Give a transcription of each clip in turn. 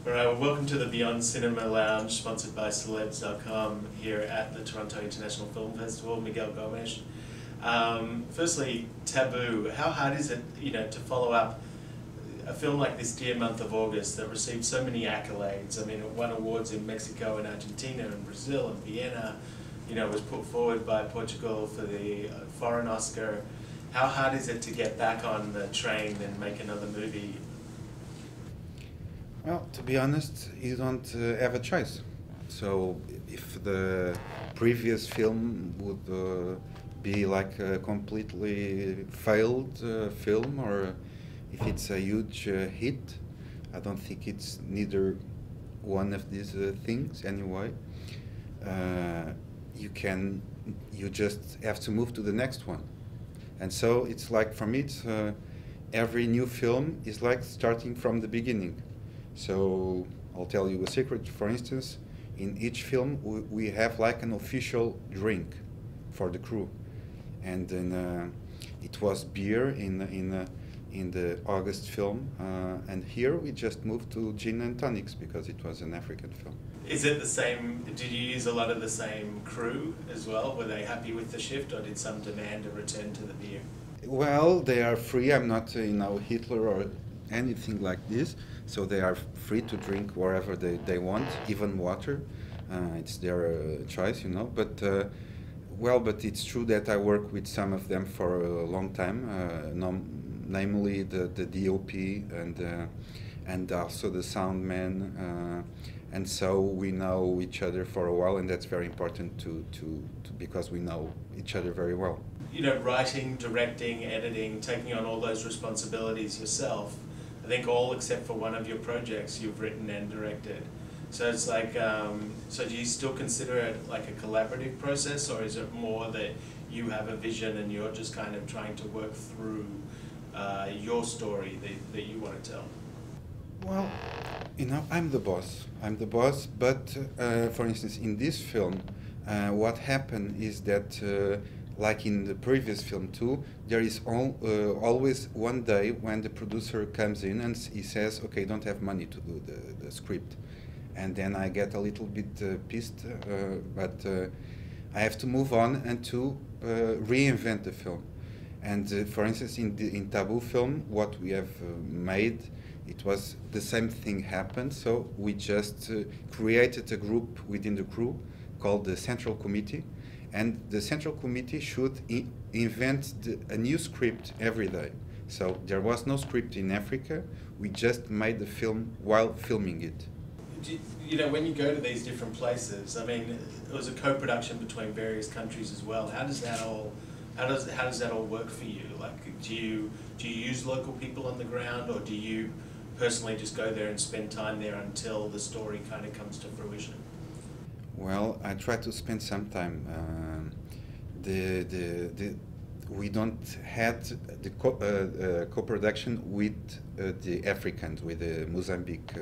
All right, well, welcome to the Beyond Cinema Lounge, sponsored by Celebs.com here at the Toronto International Film Festival. Miguel Gomes. Firstly, Tabu. How hard is it, to follow up a film like this dear month of August that received so many accolades? I mean, it won awards in Mexico and Argentina and Brazil and Vienna. Was put forward by Portugal for the foreign Oscar. How hard is it to get back on the train and make another movie? Well, to be honest, you don't have a choice. So if the previous film would be like a completely failed film, or if it's a huge hit, I don't think it's neither one of these things anyway. You just have to move to the next one. And so it's like, for me, it's every new film is like starting from the beginning. So I'll tell you a secret. For instance, in each film we have like an official drink for the crew, and then it was beer in the August film, and here we just moved to gin and tonics because it was an African film. Is it the same? Did you use a lot of the same crew as well? Were they happy with the shift, or did some demand a return to the beer? Well, they are free. I'm not Hitler or anything like this, so they are free to drink wherever they want, even water. It's their choice, but but it's true that I work with some of them for a long time, namely the DOP and also the sound man, and so we know each other for a while, and that's very important to because we know each other very well. Writing, directing, editing, taking on all those responsibilities yourself. I think all except for one of your projects you've written and directed. So it's like, so do you still consider it like a collaborative process, or is it more that you have a vision and you're just kind of trying to work through your story that you want to tell? Well, I'm the boss. But for instance, in this film, what happened is that like in the previous film too, there is always one day when the producer comes in and he says, okay, don't have money to do the script. And then I get a little bit pissed, but I have to move on and to reinvent the film. And for instance, in Tabu film, what we have made, it was the same thing happened. So we just created a group within the crew called the Central Committee. And the Central Committee should invent a new script every day. So there was no script in Africa. We just made the film while filming it. When you go to these different places, I mean, it was a co-production between various countries as well. How does that all work for you? Like, do you use local people on the ground, or do you personally just go there and spend time there until the story kind of comes to fruition? Well, I try to spend some time. We don't had the co-production with the Africans, with the Mozambique,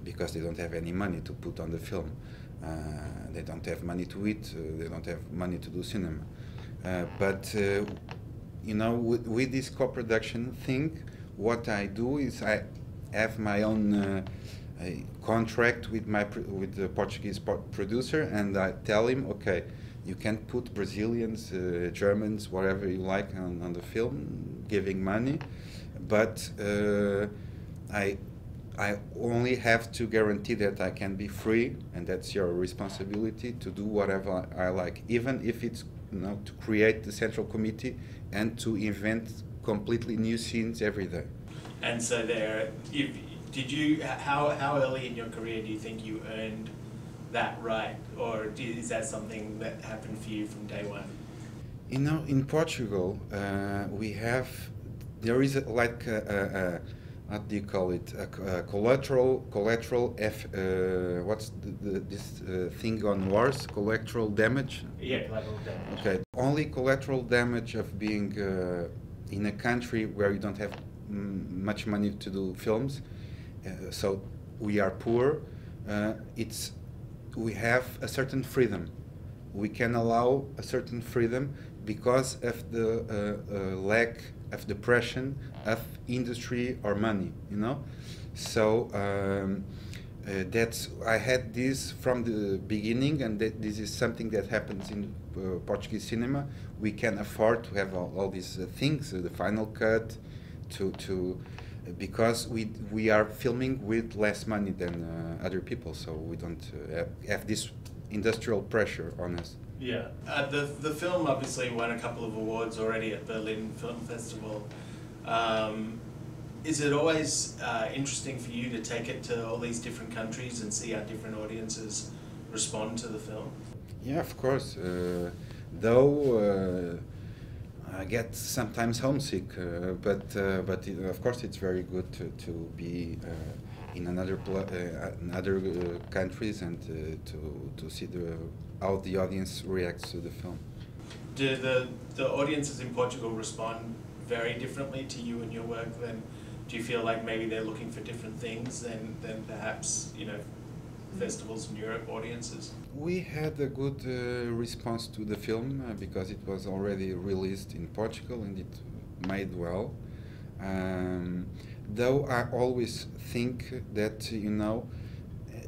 because they don't have any money to put on the film. They don't have money to eat. They don't have money to do cinema. But with this co-production thing, what I do is I have my own a contract with the Portuguese producer, and I tell him, okay, you can put Brazilians, Germans, whatever you like on the film, giving money, but I only have to guarantee that I can be free, and that's your responsibility to do whatever I like, even if it's to create the Central Committee and to invent completely new scenes every day. And so how early in your career do you think you earned that right, or is that something that happened for you from day one? In Portugal, there is like what do you call it? A collateral what's this thing on wars? Collateral damage? Yeah, collateral damage. Okay, only collateral damage of being in a country where you don't have much money to do films. So we are poor. We have a certain freedom. We can allow a certain freedom because of the lack of depression of industry or money, So That's I had this from the beginning, and that this is something that happens in Portuguese cinema. We can afford to have all these things, the final cut, to because we are filming with less money than other people, so we don't have this industrial pressure on us. Yeah, the film obviously won a couple of awards already at Berlin Film Festival. Is it always interesting for you to take it to all these different countries and see how different audiences respond to the film? Yeah, of course. Though I get sometimes homesick, but of course it's very good to be in other countries and to see how the audience reacts to the film. Do the audiences in Portugal respond very differently to you and your work? Then do you feel like maybe they're looking for different things than perhaps, you know, festivals in Europe audiences? We had a good response to the film because it was already released in Portugal and it made well. Though I always think that, you know,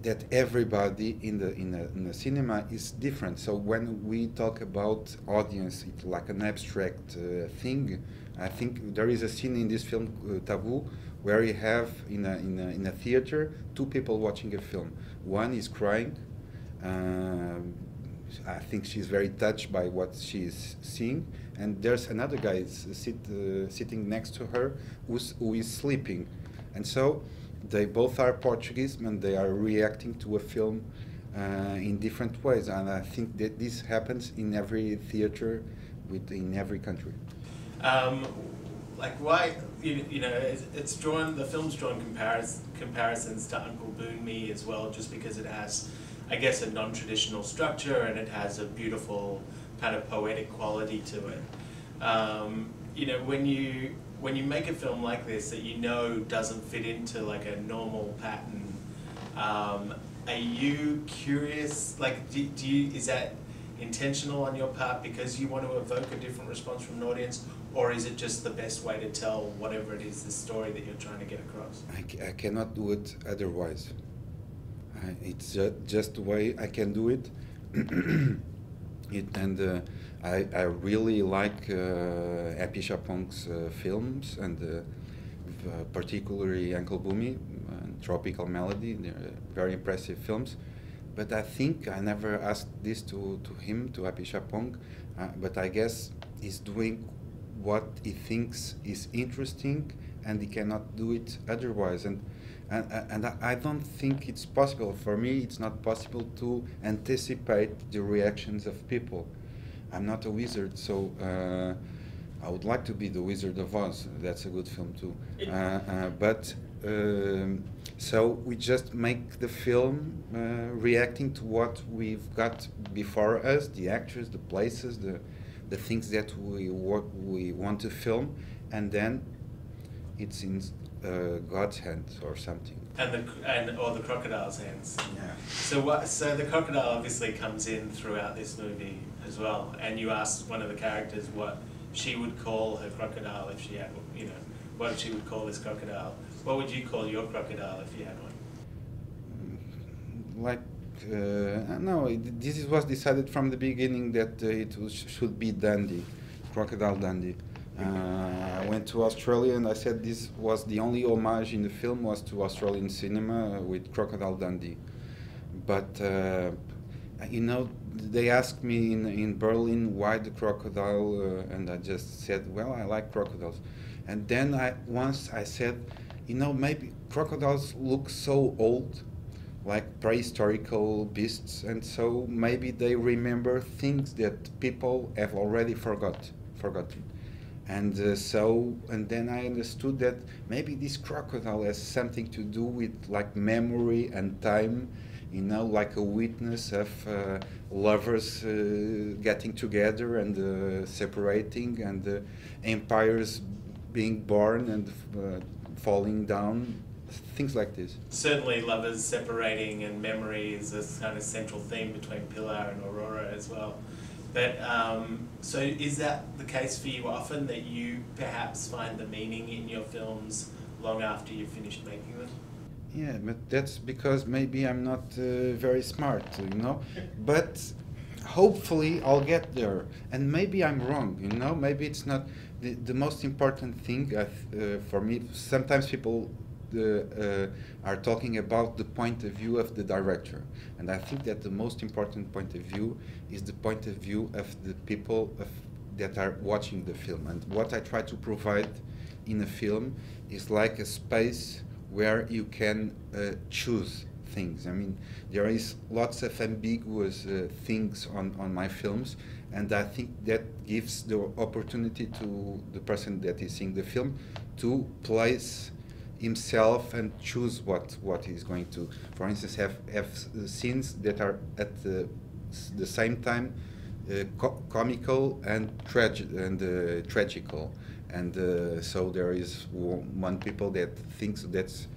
that everybody in the cinema is different. So when we talk about audience, it's like an abstract thing. I think there is a scene in this film, Tabu, where you have in a theater two people watching a film. One is crying. I think she's very touched by what she's seeing, and there's another guy sitting next to her who is sleeping, and so they both are Portuguese and they are reacting to a film in different ways, and I think that this happens in every theater in every country. Like why, you know, it's drawn, the film's drawn comparisons to Uncle Boon Me as well, just because it has, I guess, a non-traditional structure and it has a beautiful kind of poetic quality to it. You know, when you make a film like this that you know doesn't fit into like a normal pattern, are you curious, like do you, is that intentional on your part because you want to evoke a different response from an audience, or is it just the best way to tell whatever it is, the story that you're trying to get across? I cannot do it otherwise. It's just the way I can do it. I really like Happy Chapong's films, and particularly Uncle Boomy and Tropical Melody. They're very impressive films. But I think I never asked this to him, to Happy Chapong, but I guess he's doing what he thinks is interesting and he cannot do it otherwise. And I don't think it's possible. For me, it's not possible to anticipate the reactions of people. I'm not a wizard, so I would like to be the Wizard of Oz. That's a good film too. So we just make the film reacting to what we've got before us, the actors, the places, the things that we want to film, and then it's in God's hands or something. Or the crocodile's hands. Yeah. So the crocodile obviously comes in throughout this movie as well, and you asked one of the characters what she would call her crocodile if she had, you know, what she would call this crocodile. What would you call your crocodile if you had one? Like, no, this was decided from the beginning that should be Dundee, Crocodile Dundee. I went to Australia and I said this was the only homage in the film was to Australian cinema with Crocodile Dundee. But, you know, they asked me in Berlin why the crocodile, and I just said, well, I like crocodiles. And then once I said, you know, maybe crocodiles look so old, like prehistorical beasts, and so maybe they remember things that people have already forgotten. And and then I understood that maybe this crocodile has something to do with like memory and time, you know, like a witness of lovers getting together and separating, and empires being born and falling down, things like this. Certainly lovers separating and memory is a kind of central theme between Pilar and Aurora as well. But so is that the case for you often, that you perhaps find the meaning in your films long after you've finished making them? Yeah, but that's because maybe I'm not very smart, you know. But hopefully I'll get there, and maybe I'm wrong, you know. Maybe it's not the most important thing for me. Sometimes people are talking about the point of view of the director, and I think that the most important point of view is the point of view of the people that are watching the film. And what I try to provide in a film is like a space where you can choose things. I mean, there is lots of ambiguous things on my films, and I think that gives the opportunity to the person that is seeing the film to place himself and choose what he's going to, for instance, have scenes that are at the same time comical and tragical, and so there is one people that thinks that's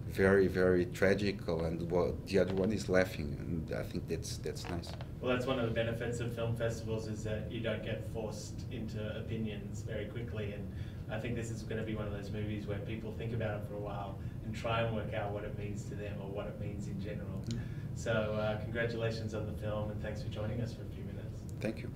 very, very tragical, and the other one is laughing, and I think that's nice. Well, that's one of the benefits of film festivals, is that you don't get forced into opinions very quickly, and I think this is going to be one of those movies where people think about it for a while and try and work out what it means to them or what it means in general. So congratulations on the film, and thanks for joining us for a few minutes. Thank you.